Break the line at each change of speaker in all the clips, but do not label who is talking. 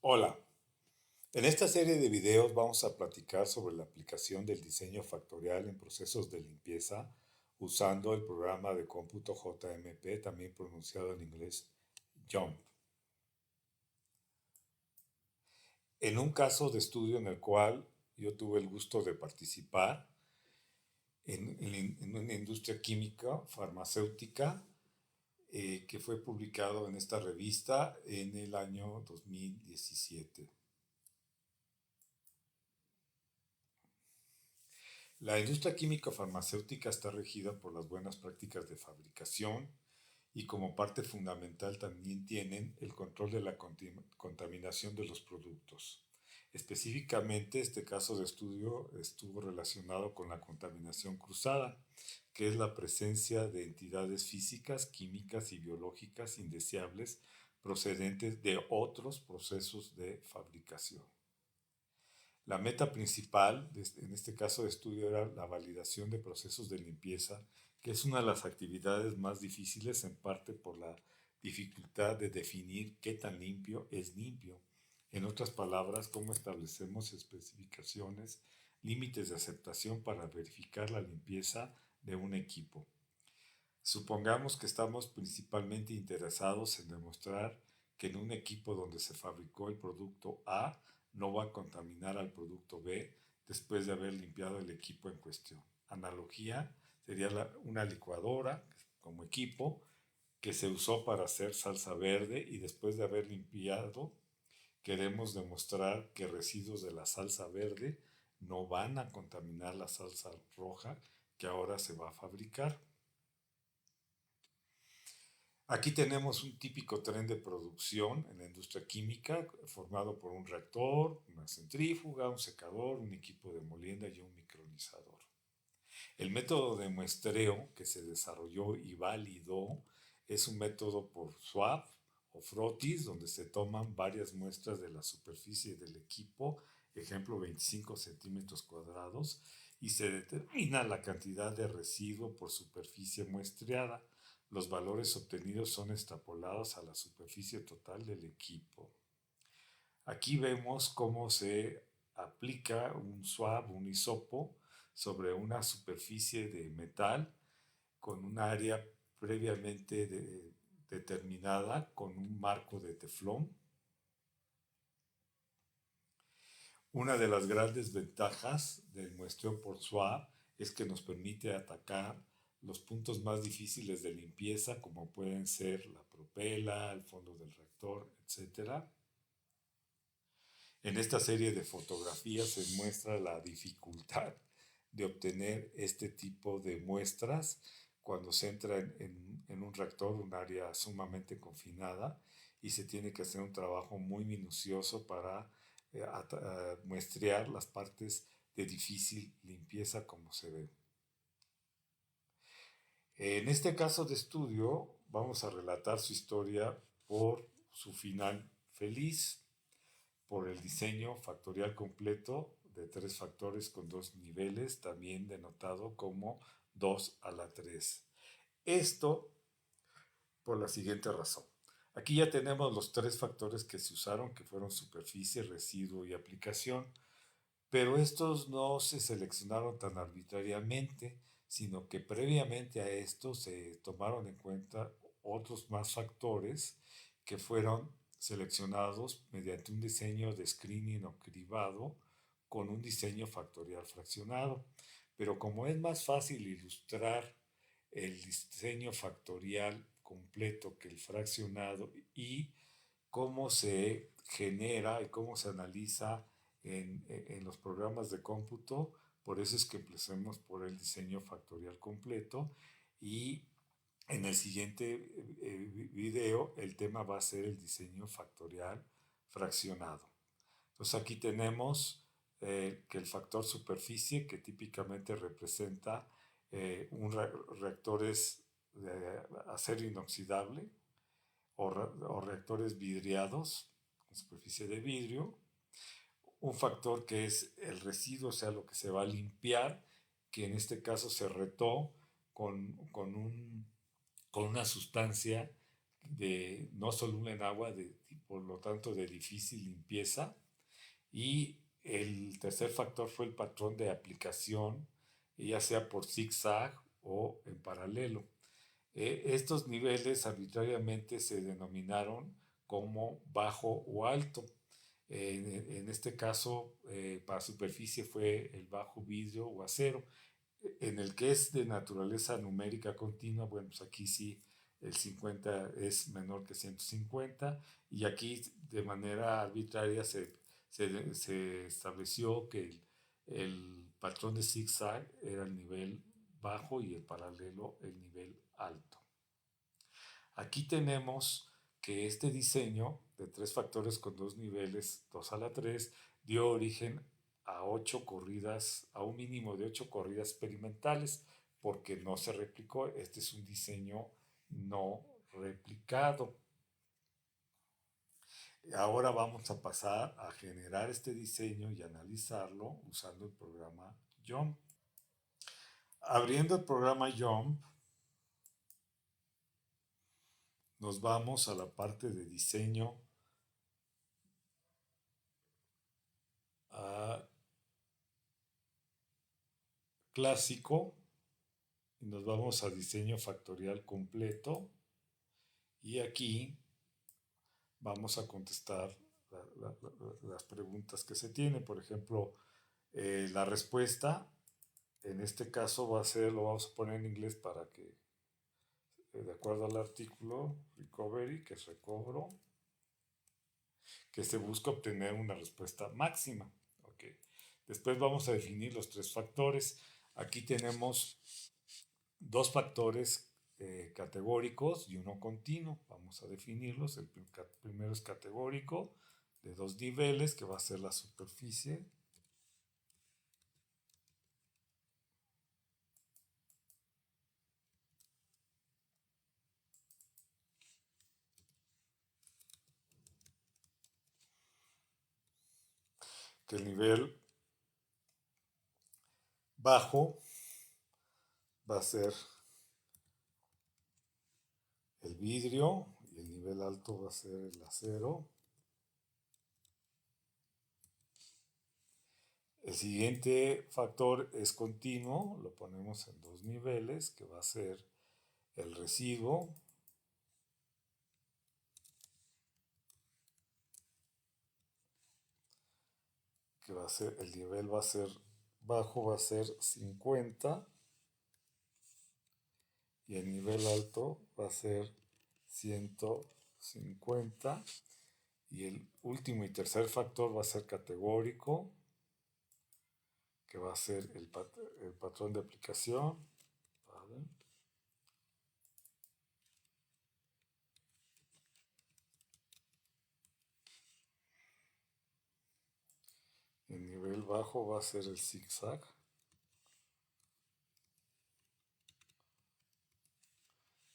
Hola, en esta serie de videos vamos a platicar sobre la aplicación del diseño factorial en procesos de limpieza usando el programa de cómputo JMP, también pronunciado en inglés JUMP. En un caso de estudio en el cual yo tuve el gusto de participar en una industria química, farmacéutica, que fue publicado en esta revista en el año 2017. La industria químico-farmacéutica está regida por las buenas prácticas de fabricación y como parte fundamental también tienen el control de la contaminación de los productos. Específicamente, este caso de estudio estuvo relacionado con la contaminación cruzada, que es la presencia de entidades físicas, químicas y biológicas indeseables procedentes de otros procesos de fabricación. La meta principal, en este caso de estudio, era la validación de procesos de limpieza, que es una de las actividades más difíciles, en parte por la dificultad de definir qué tan limpio es limpio. En otras palabras, cómo establecemos especificaciones, límites de aceptación para verificar la limpieza de un equipo. Supongamos que estamos principalmente interesados en demostrar que en un equipo donde se fabricó el producto A no va a contaminar al producto B después de haber limpiado el equipo en cuestión. Analogía sería una licuadora como equipo que se usó para hacer salsa verde y después de haber limpiado queremos demostrar que residuos de la salsa verde no van a contaminar la salsa roja que ahora se va a fabricar. Aquí tenemos un típico tren de producción en la industria química formado por un reactor, una centrífuga, un secador, un equipo de molienda y un micronizador. El método de muestreo que se desarrolló y validó es un método por swab o frotis, donde se toman varias muestras de la superficie del equipo, ejemplo 25 centímetros cuadrados, y se determina la cantidad de residuo por superficie muestreada. Los valores obtenidos son extrapolados a la superficie total del equipo. Aquí vemos cómo se aplica un swab, un hisopo, sobre una superficie de metal con un área previamente determinada con un marco de teflón. Una de las grandes ventajas del muestreo por swab es que nos permite atacar los puntos más difíciles de limpieza, como pueden ser la propela, el fondo del reactor, etc. En esta serie de fotografías se muestra la dificultad de obtener este tipo de muestras cuando se entra en un reactor, un área sumamente confinada, y se tiene que hacer un trabajo muy minucioso para muestrear las partes de difícil limpieza como se ve. En este caso de estudio vamos a relatar su historia por su final feliz, por el diseño factorial completo de 3 factores con 2 niveles, también denotado como 2 a la 3. Esto por la siguiente razón. Aquí ya tenemos los 3 factores que se usaron, que fueron superficie, residuo y aplicación, pero estos no se seleccionaron tan arbitrariamente, sino que previamente a esto se tomaron en cuenta otros más factores que fueron seleccionados mediante un diseño de screening o cribado con un diseño factorial fraccionado. Pero como es más fácil ilustrar el diseño factorial completo que el fraccionado y cómo se genera y cómo se analiza en los programas de cómputo, por eso es que empecemos por el diseño factorial completo y en el siguiente video el tema va a ser el diseño factorial fraccionado. Entonces aquí tenemos que el factor superficie, que típicamente representa un reactores de acero inoxidable o reactores vidriados con superficie de vidrio. Un factor que es el residuo, o sea, lo que se va a limpiar, que en este caso se retó con una sustancia no soluble en agua, por lo tanto de difícil limpieza. Y el tercer factor fue el patrón de aplicación, ya sea por zigzag o en paralelo. Estos niveles arbitrariamente se denominaron como bajo o alto. En este caso, para superficie fue el bajo vidrio o acero. En el que es de naturaleza numérica continua, bueno, pues aquí sí el 50 es menor que 150 y aquí de manera arbitraria se estableció que el patrón de zigzag era el nivel bajo y el paralelo el nivel alto. Aquí tenemos que este diseño de tres factores con dos niveles, 2 a la 3, dio origen a 8 corridas, a un mínimo de 8 corridas experimentales, porque no se replicó. Este es un diseño no replicado. Ahora vamos a pasar a generar este diseño y analizarlo usando el programa JUMP. Abriendo el programa JUMP, nos vamos a la parte de diseño clásico y nos vamos a diseño factorial completo y aquí vamos a contestar las preguntas que se tienen. Por ejemplo, la respuesta en este caso va a ser, lo vamos a poner en inglés para que, de acuerdo al artículo, recovery, que es recobro, que se busca obtener una respuesta máxima. Okay. Después vamos a definir los tres factores. Aquí tenemos dos factores categóricos y uno continuo. Vamos a definirlos. El primero es categórico, de dos niveles, que va a ser la superficie. Que el nivel bajo va a ser el vidrio y el nivel alto va a ser el acero. El siguiente factor es continuo, lo ponemos en dos niveles, que va a ser el residuo que va a ser, el nivel va a ser bajo, va a ser 50 y el nivel alto va a ser 150 y el último y tercer factor va a ser categórico, que va a ser el patrón de aplicación. ¿Vale? El nivel bajo va a ser el zigzag.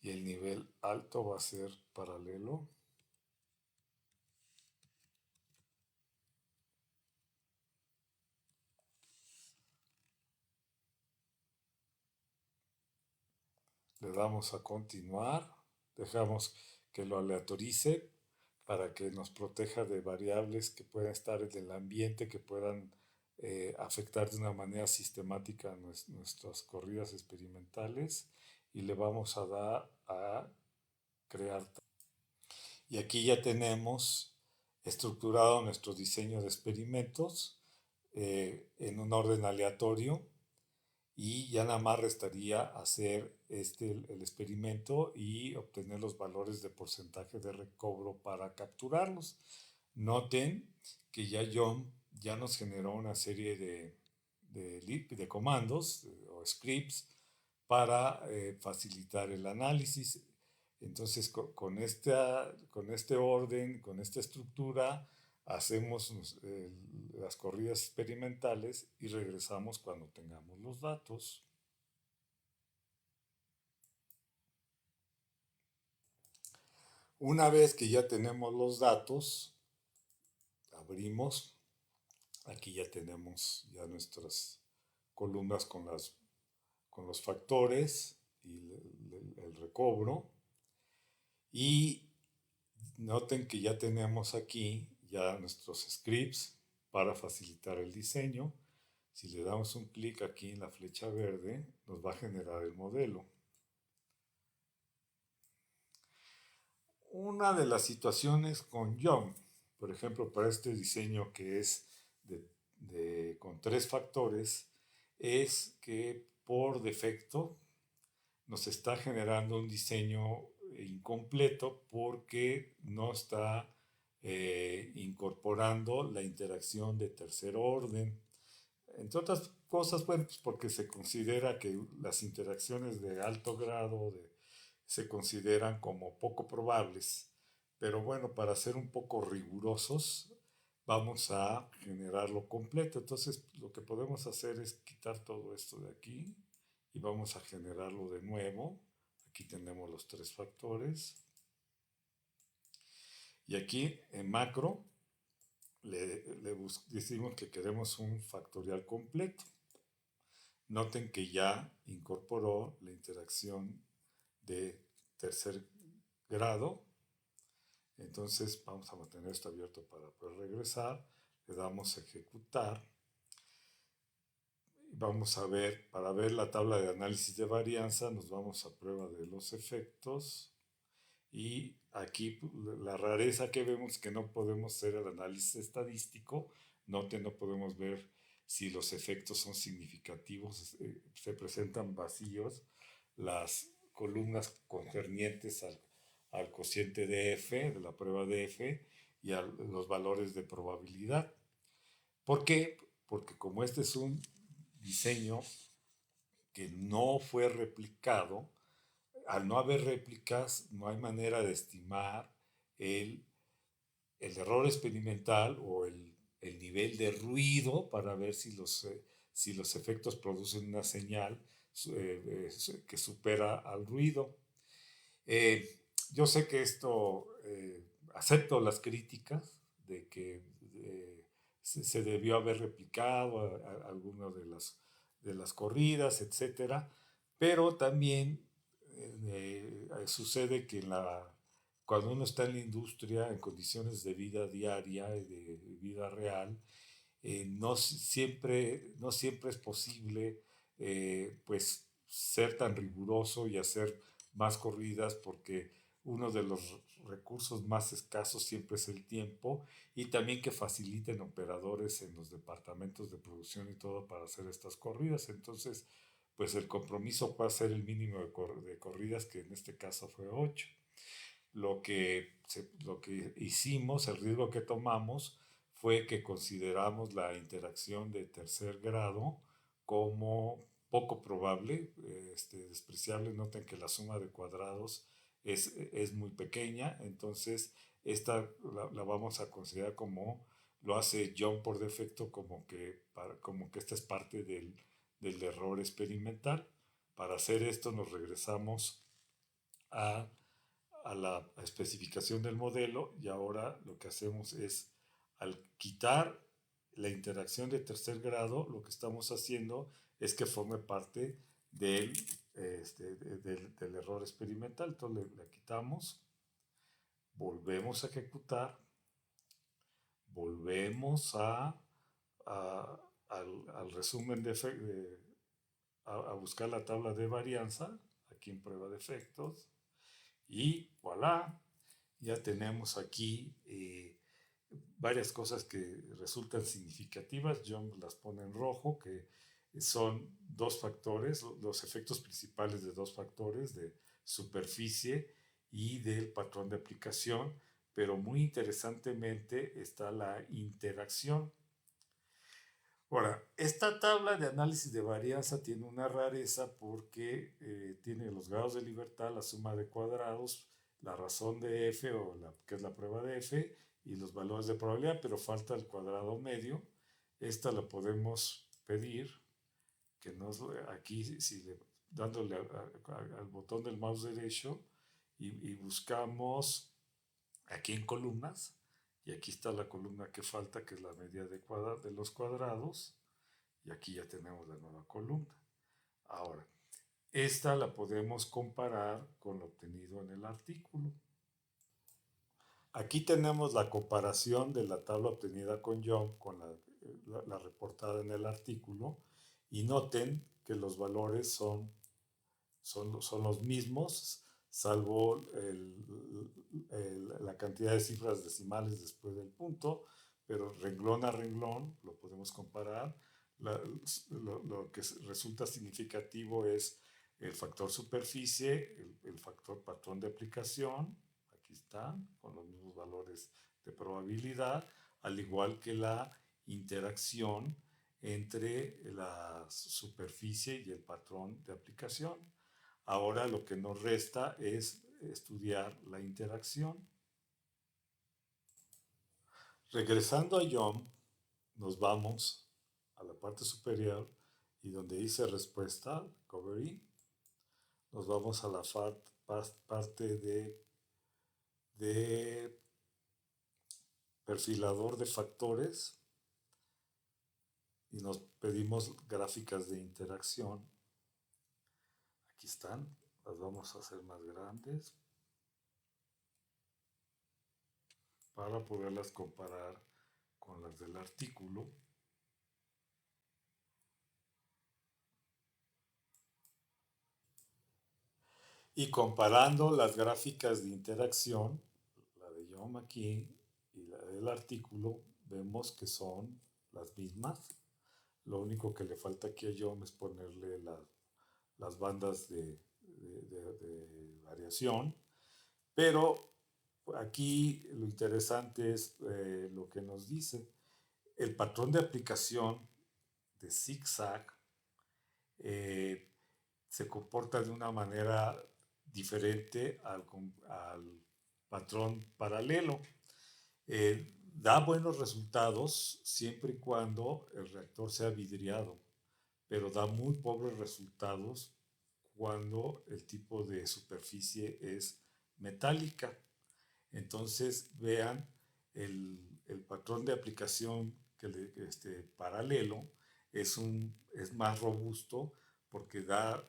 Y el nivel alto va a ser paralelo. Le damos a continuar. Dejamos que lo aleatorice para que nos proteja de variables que puedan estar en el ambiente, que puedan afectar de una manera sistemática nuestras corridas experimentales. Y le vamos a dar a crear. Y aquí ya tenemos estructurado nuestro diseño de experimentos en un orden aleatorio y ya nada más restaría hacer el experimento y obtener los valores de porcentaje de recobro para capturarlos. Noten que ya John ya nos generó una serie de comandos o scripts para facilitar el análisis. Entonces, con este orden, con esta estructura, hacemos las corridas experimentales y regresamos cuando tengamos los datos. Una vez que ya tenemos los datos, abrimos. Aquí ya tenemos ya nuestras columnas con los factores y el recobro. Y noten que ya tenemos aquí ya nuestros scripts para facilitar el diseño. Si le damos un clic aquí en la flecha verde, nos va a generar el modelo. Una de las situaciones con Young, por ejemplo, para este diseño que es con 3 factores, es que por defecto nos está generando un diseño incompleto porque no está incorporando la interacción de tercer orden. Entre otras cosas, bueno, pues porque se considera que las interacciones de alto grado se consideran como poco probables. Pero bueno, para ser un poco rigurosos, vamos a generarlo completo. Entonces, lo que podemos hacer es quitar todo esto de aquí y vamos a generarlo de nuevo. Aquí tenemos los 3 factores. Y aquí en macro decimos que queremos un factorial completo. Noten que ya incorporó la interacción de tercer grado. Entonces vamos a mantener esto abierto para poder regresar. Le damos a ejecutar. Vamos a ver, para ver la tabla de análisis de varianza, nos vamos a prueba de los efectos. Y aquí la rareza que vemos es que no podemos hacer el análisis estadístico. Noten, no podemos ver si los efectos son significativos, se presentan vacíos las columnas concernientes al cociente de F, de la prueba de F, y a los valores de probabilidad. ¿Por qué? Porque como este es un diseño que no fue replicado, al no haber réplicas, no hay manera de estimar el error experimental o el nivel de ruido para ver si los efectos producen una señal que supera al ruido. Yo sé que esto, acepto las críticas de que se debió haber replicado algunas de las corridas, etcétera, pero también sucede que cuando uno está en la industria, en condiciones de vida diaria y de vida real, no siempre es posible pues ser tan riguroso y hacer más corridas porque uno de los recursos más escasos siempre es el tiempo y también que faciliten operadores en los departamentos de producción y todo para hacer estas corridas. Entonces, pues el compromiso puede ser el mínimo de corridas, que en este caso fue 8. Lo que hicimos, el riesgo que tomamos, fue que consideramos la interacción de tercer grado como poco probable, despreciable. Noten que la suma de cuadrados es muy pequeña, entonces esta la vamos a considerar como lo hace John por defecto, como que esta es parte del error experimental. Para hacer esto nos regresamos a la especificación del modelo y ahora lo que hacemos es, al quitar la interacción de tercer grado, lo que estamos haciendo es que forme parte del error experimental. Entonces le quitamos, volvemos a ejecutar, volvemos al resumen a buscar la tabla de varianza, aquí en prueba de efectos, y voilà, ya tenemos aquí varias cosas que resultan significativas. John las pone en rojo, que son 2 factores, los efectos principales de 2 factores, de superficie y del patrón de aplicación, pero muy interesantemente está la interacción. Ahora, esta tabla de análisis de varianza tiene una rareza porque tiene los grados de libertad, la suma de cuadrados, la razón de F, que es la prueba de F, y los valores de probabilidad, pero falta el cuadrado medio. Esta la podemos pedir, aquí, dándole al botón del mouse derecho y buscamos aquí en columnas, y aquí está la columna que falta, que es la media de los cuadrados, y aquí ya tenemos la nueva columna. Ahora, esta la podemos comparar con lo obtenido en el artículo. Aquí tenemos la comparación de la tabla obtenida con Young con la reportada en el artículo y noten que los valores son los mismos, salvo la cantidad de cifras decimales después del punto, pero renglón a renglón lo podemos comparar. Lo que resulta significativo es el factor superficie, el factor patrón de aplicación, aquí están, con los mismos valores de probabilidad, al igual que la interacción entre la superficie y el patrón de aplicación. Ahora lo que nos resta es estudiar la interacción. Regresando a Young, nos vamos a la parte superior y donde dice respuesta, recovery, nos vamos a la parte de perfilador de factores y nos pedimos gráficas de interacción. Aquí están, las vamos a hacer más grandes para poderlas comparar con las del artículo. Y comparando las gráficas de interacción, la de Young aquí y la del artículo, vemos que son las mismas. Lo único que le falta aquí a Young es ponerle las bandas de variación. Pero aquí lo interesante es lo que nos dice. El patrón de aplicación de zigzag se comporta de una manera diferente al patrón paralelo. Da buenos resultados siempre y cuando el reactor sea vidriado, pero da muy pobres resultados cuando el tipo de superficie es metálica. Entonces vean el patrón de aplicación paralelo es más robusto porque da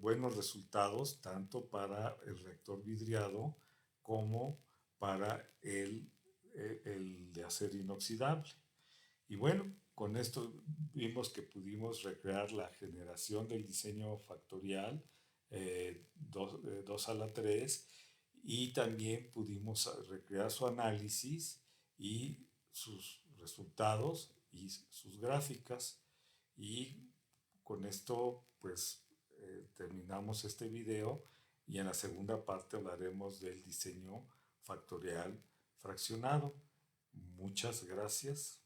buenos resultados tanto para el reactor vidriado como para el de acero inoxidable. Y bueno, con esto vimos que pudimos recrear la generación del diseño factorial 2 a la 3 y también pudimos recrear su análisis y sus resultados y sus gráficas. Y con esto pues terminamos este video y en la segunda parte hablaremos del diseño factorial fraccionado. Muchas gracias.